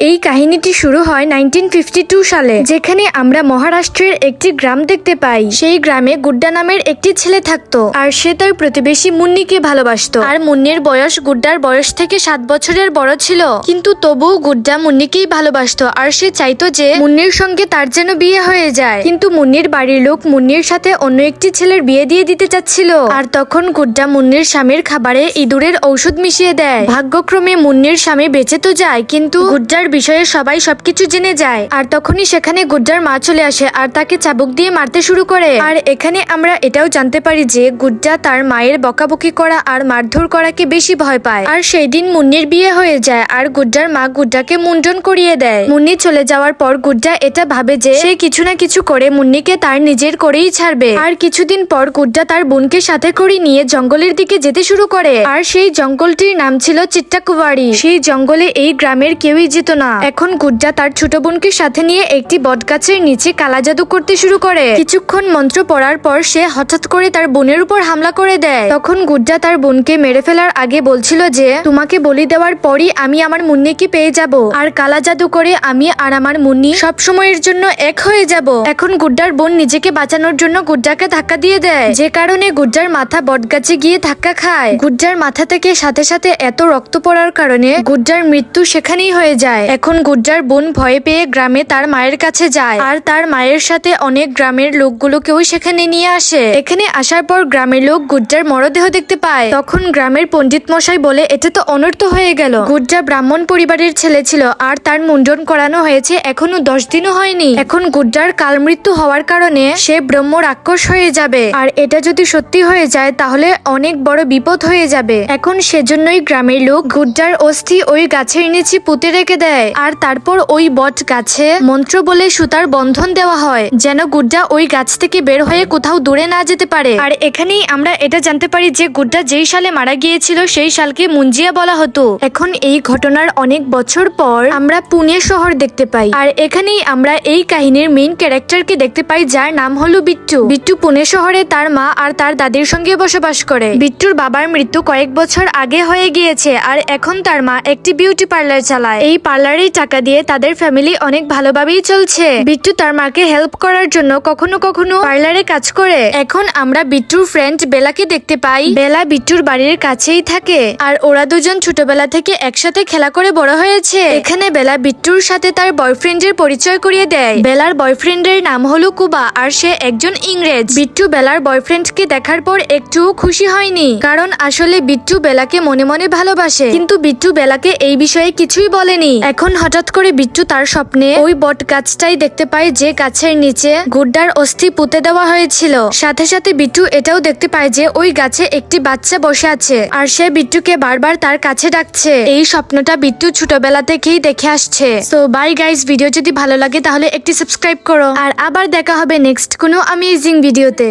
এই কাহিনীটি শুরু হয় 1952 সালে, যেখানে আমরা মহারাষ্ট্রের একটি গ্রাম দেখতে পাই। সেই গ্রামে গুড্ডা নামের একটি ছেলে থাকতো, আর সে তার প্রতিবেশী মুন্নিকে ভালোবাসতো। আর মুন্নির বয়স গুড্ডার বয়স থেকে 7 বছরের বড় ছিল, কিন্তু তবুও গুড্ডা মুন্নিকেই ভালোবাসতো, আর সে চাইতো যে মুন্নির সঙ্গে তার যেন বিয়ে হয়ে যায়। কিন্তু মুন্নির বাড়ির লোক মুন্নির সাথে অন্য একটি ছেলের বিয়ে দিয়ে দিতে চাচ্ছিল। আর তখন গুড্ডা মুন্নির স্বামীর খাবারে ইঁদুরের ঔষধ মিশিয়ে দেয়। ভাগ্যক্রমে মুন্নির স্বামী বেঁচে তো যায়, কিন্তু গুড্ডার বিষয়ে সবাই সবকিছু জেনে যায়। আর তখনই সেখানে গুড্ডার মা চলে আসে আর তাকে চাবুক দিয়ে মারতে শুরু করে। আর এখানে আমরা এটাও জানতে পারি যে গুড্ডা তার মায়ের বকাবকি করা আর মারধর করাকে বেশি ভয় পায়। আর সেই দিন মুন্নির বিয়ে হয়ে যায়, আর গুড্ডার মা গুড্ডাকে মুন্ডন করিয়ে দেয়। মুন্নি চলে যাওয়ার পর গুড্ডা এটা ভাবে যে সে কিছু না কিছু করে মুন্নিকে তার নিজের করেই ছাড়বে। আর কিছুদিন পর গুড্ডা তার বোনকে সাথে করে নিয়ে জঙ্গলের দিকে যেতে শুরু করে। আর সেই জঙ্গলটির নাম ছিল চিট্টাকুয়াড়ি। সেই জঙ্গলে এই গ্রামের কেউই যেত না। এখন গুড্ডা তার ছোট বোনকে সাথে নিয়ে একটি বটগাছের নিচে কালা জাদু করতে শুরু করে। কিছুক্ষণ মন্ত্র পড়ার পর সে হঠাৎ করে তার বোনের উপর হামলা করে দেয়। তখন গুড্ডা তার বোনকে মেরে ফেলার আগে বলছিল যে তোমাকে বলি দেওয়ার পরই আমি আমার মুন্নিকে পেয়ে যাব, আর কালা জাদু করে আমি আর আমার মুন্নি সব সময়ের জন্য এক হয়ে যাব। এখন গুড্ডার বোন নিজেকে বাঁচানোর জন্য গুড্ডাকে ধাক্কা দিয়ে দেয়, যে কারণে গুড্ডার মাথা বটগাছে গিয়ে ধাক্কা খায়। গুড্ডার মাথা থেকে সাথে সাথে এত রক্ত পড়ার কারণে গুড্ডার মৃত্যু সেখানেই হয়ে যায়। এখন গুড্ডার বোন ভয় পেয়ে গ্রামে তার মায়ের কাছে যায়, আর তার মায়ের সাথে অনেক গ্রামের লোকগুলোকেও সেখানে নিয়ে আসে। এখানে আসার পর গ্রামের লোক গুড্ডার মরদেহ দেখতে পায়। তখন গ্রামের পণ্ডিত মশাই বলে এটা তো অনর্থ হয়ে গেল। গুড্ডা ব্রাহ্মণ পরিবারের ছেলে ছিল, আর তার মুন্ডন করানো হয়েছে এখনো 10 দিনও হয়নি। এখন গুড্ডার কাল মৃত্যু হওয়ার কারণে সে ব্রহ্ম রাক্ষস হয়ে যাবে, আর এটা যদি সত্যি হয়ে যায় তাহলে অনেক বড় বিপদ হয়ে যাবে। এখন সেজন্যই গ্রামের লোক গুড্ডার অস্থি ওই গাছের নিচে পুঁতে রেখে দেয়, আর তারপর ওই বট গাছে মন্ত্র বলে সুতার বন্ধন দেওয়া হয়, যেন গুড্ডা ওই গাছ থেকে বের হয়ে কোথাও দূরে না যেতে পারে। আর এখানেই আমরা এটা জানতে পারি যে গুড্ডা যেই সালে মারা গিয়েছিল সেই সালকে মুঞ্জিয়া বলা হতো। এখন এই ঘটনার অনেক বছর পর আমরা পুনে শহর দেখতে পাই, আর এখানেই আমরা এই কাহিনীর মেইন ক্যারেক্টারকে দেখতে পাই, যার নাম হলো বিট্টু। বিট্টু পুনে শহরে তার মা আর তার দাদির সঙ্গে বসবাস করে। বিট্টুর বাবার মৃত্যু কয়েক বছর আগে হয়ে গিয়েছে, আর এখন তার মা একটি বিউটি পার্লার চালায়। এই পার্লারের টাকা দিয়ে তাদের ফ্যামিলি অনেক ভালোভাবেই চলছে। বিট্টু তার মাকে হেল্প করার জন্য কখনো কখনো পার্লারে কাজ করে। এখন আমরা বিট্টুর ফ্রেন্ড বেলাকে দেখতে পাই। বেলা বিট্টুর বাড়ির কাছেই থাকে, আর ওরা দুজন ছোটবেলা থেকে একসাথে খেলা করে বড় হয়েছে। এখানে বেলা বিট্টুর সাথে তার বয়ফ্রেন্ডের পরিচয় করিয়ে দেয়। বেলার বয়ফ্রেন্ডের নাম হলো কুবা, আর সে একজন ইংরেজ। বিট্টু বেলার বয়ফ্রেন্ডকে দেখার পর একটুও খুশি হয়নি, কারণ আসলে বিট্টু বেলাকে মনে মনে ভালোবাসে, কিন্তু বিট্টু বেলাকে এই বিষয়ে কিছুই বলেনি। এখন হঠাৎ করে বিট্টু তার স্বপ্নে ওই বট গাছটাই দেখতে পায়, যে গাছের নিচে গুড্ডার অস্থি পুঁতে দেওয়া হয়েছিল। সাথে সাথে বিট্টু এটাও দেখতে পায় যে ওই গাছে একটি বাচ্চা বসে আছে, আর সে বিট্টুকে বারবার তার কাছে ডাকছে। এই স্বপ্নটা বিট্টু ছোটবেলা থেকেই দেখে আসছে। সো বাই গাইস, ভিডিও যদি ভালো লাগে তাহলে একটি সাবস্ক্রাইব করো, আর আবার দেখা হবে নেক্সট কোনো অ্যামেজিং ভিডিওতে।